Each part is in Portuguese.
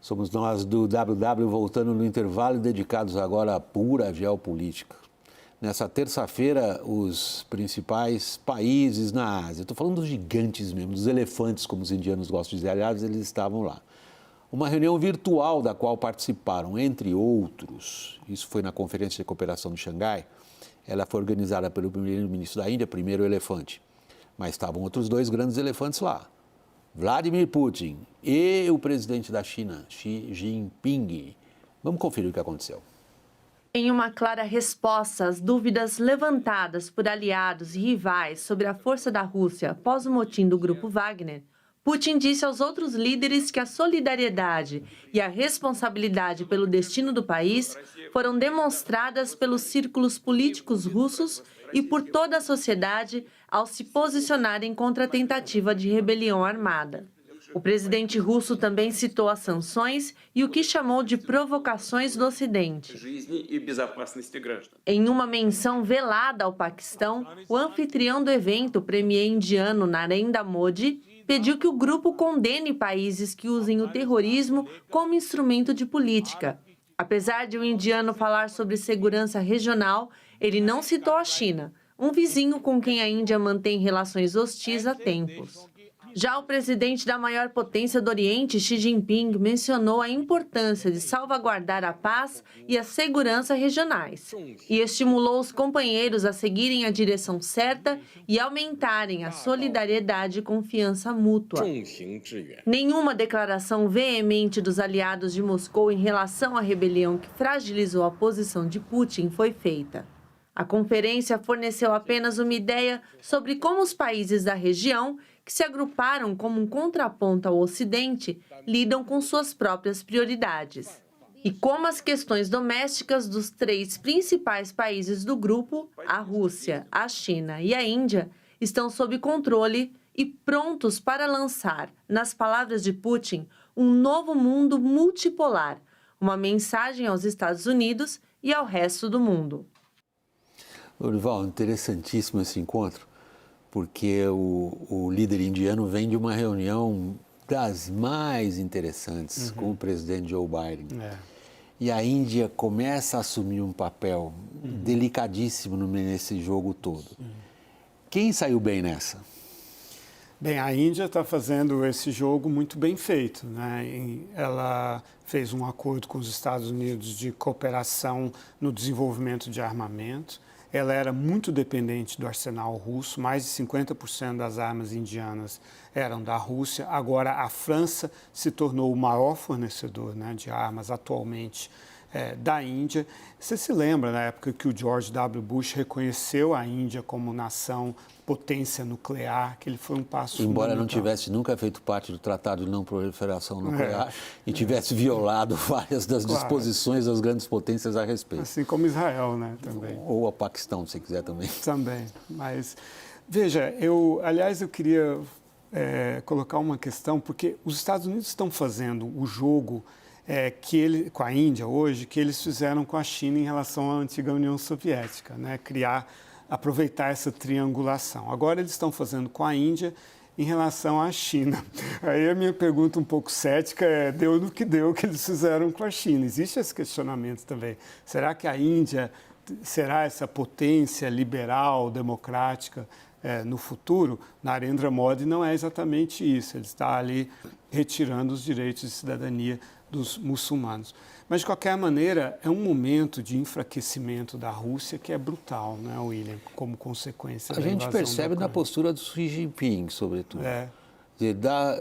Somos nós do WW voltando no intervalo, dedicados agora à pura geopolítica. Nessa terça-feira, os principais países na Ásia, estou falando dos gigantes mesmo, dos elefantes, como os indianos gostam de dizer, aliás, eles estavam lá. Uma reunião virtual da qual participaram, entre outros, isso foi na Conferência de Cooperação de Xangai, ela foi organizada pelo primeiro-ministro da Índia, primeiro elefante, mas estavam outros dois grandes elefantes lá. Vladimir Putin e o presidente da China, Xi Jinping. Vamos conferir o que aconteceu. Em uma clara resposta às dúvidas levantadas por aliados e rivais sobre a força da Rússia após o motim do grupo Wagner, Putin disse aos outros líderes que a solidariedade e a responsabilidade pelo destino do país foram demonstradas pelos círculos políticos russos e por toda a sociedade ao se posicionarem contra a tentativa de rebelião armada. O presidente russo também citou as sanções e o que chamou de provocações do Ocidente. Em uma menção velada ao Paquistão, o anfitrião do evento, o premier indiano Narendra Modi, pediu que o grupo condene países que usem o terrorismo como instrumento de política. Apesar de o indiano falar sobre segurança regional, ele não citou a China, um vizinho com quem a Índia mantém relações hostis há tempos. Já o presidente da maior potência do Oriente, Xi Jinping, mencionou a importância de salvaguardar a paz e a segurança regionais e estimulou os companheiros a seguirem a direção certa e aumentarem a solidariedade e confiança mútua. Nenhuma declaração veemente dos aliados de Moscou em relação à rebelião que fragilizou a posição de Putin foi feita. A conferência forneceu apenas uma ideia sobre como os países da região, que se agruparam como um contraponto ao Ocidente, lidam com suas próprias prioridades. E como as questões domésticas dos três principais países do grupo, a Rússia, a China e a Índia, estão sob controle e prontos para lançar, nas palavras de Putin, um novo mundo multipolar, uma mensagem aos Estados Unidos e ao resto do mundo. Lourival, interessantíssimo esse encontro, porque o líder indiano vem de uma reunião das mais interessantes com o presidente Joe Biden. E a Índia começa a assumir um papel delicadíssimo nesse jogo todo. Quem saiu bem nessa? Bem, a Índia está fazendo esse jogo muito bem feito, né? Ela fez um acordo com os Estados Unidos de cooperação no desenvolvimento de armamento. Ela era muito dependente do arsenal russo, mais de 50% das armas indianas eram da Rússia. Agora, a França se tornou o maior fornecedor, né, de armas atualmente da Índia. Você se lembra, na época que o George W. Bush reconheceu a Índia como nação potência nuclear, que ele foi um passo Embora não tivesse nunca feito parte do Tratado de Não Proliferação Nuclear e tivesse violado várias das disposições das grandes potências a respeito. Assim como Israel, né, também. Ou a Paquistão, se quiser também. Também, mas veja, eu queria colocar uma questão, porque os Estados Unidos estão fazendo o jogo com a Índia hoje, que eles fizeram com a China em relação à antiga União Soviética, né, aproveitar essa triangulação. Agora eles estão fazendo com a Índia em relação à China. Aí a minha pergunta um pouco cética deu no que deu que eles fizeram com a China. Existe esse questionamento também. Será que a Índia será essa potência liberal, democrática no futuro? Narendra Modi não é exatamente isso. Ele está ali retirando os direitos de cidadania dos muçulmanos. Mas, de qualquer maneira, é um momento de enfraquecimento da Rússia que é brutal, né, William, como consequência da invasão da Ucrânia. A gente percebe na postura do Xi Jinping, sobretudo.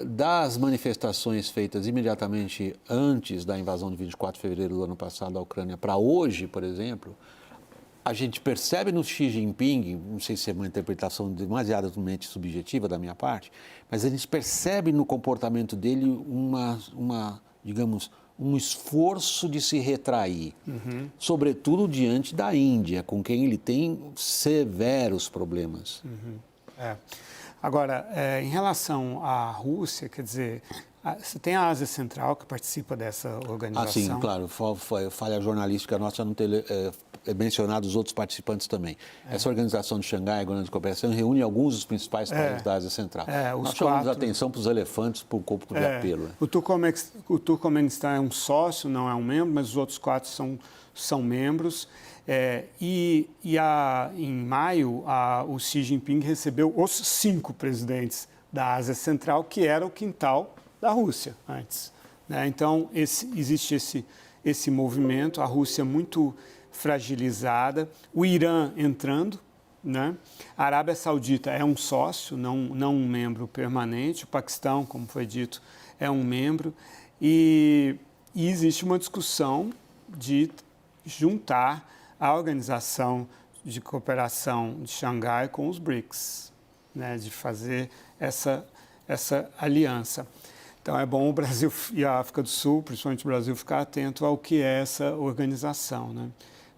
Das manifestações feitas imediatamente antes da invasão de 24 de fevereiro do ano passado da Ucrânia para hoje, por exemplo, a gente percebe no Xi Jinping, não sei se é uma interpretação demasiadamente subjetiva da minha parte, mas a gente percebe no comportamento dele digamos, um esforço de se retrair, sobretudo diante da Índia, com quem ele tem severos problemas. Agora, em relação à Rússia, quer dizer, você tem a Ásia Central que participa dessa organização. Sim, claro, falha jornalística nossa não ter mencionado os outros participantes também. Essa organização de Xangai, Organização de Cooperação, reúne alguns dos principais países da Ásia Central. Nós chamamos a atenção para os elefantes por corpo de apelo. Né? O Turcomenistão é um sócio, não é um membro, mas os outros 4 são membros. Em maio, o Xi Jinping recebeu os 5 presidentes da Ásia Central, que era o quintal da Rússia antes. Né? Então, existe esse movimento, a Rússia muito fragilizada, o Irã entrando, né? A Arábia Saudita é um sócio, não um membro permanente, o Paquistão, como foi dito, é um membro, e existe uma discussão de juntar a Organização de Cooperação de Xangai com os BRICS, né? De fazer essa aliança. Então, é bom o Brasil e a África do Sul, principalmente o Brasil, ficar atento ao que é essa organização. Né?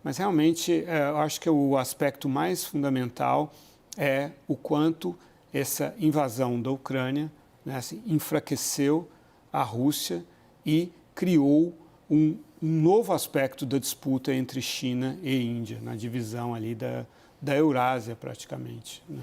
Mas, realmente, eu acho que o aspecto mais fundamental é o quanto essa invasão da Ucrânia, né, assim, enfraqueceu a Rússia e criou um novo aspecto da disputa entre China e Índia, na divisão ali da Eurásia, praticamente. Né?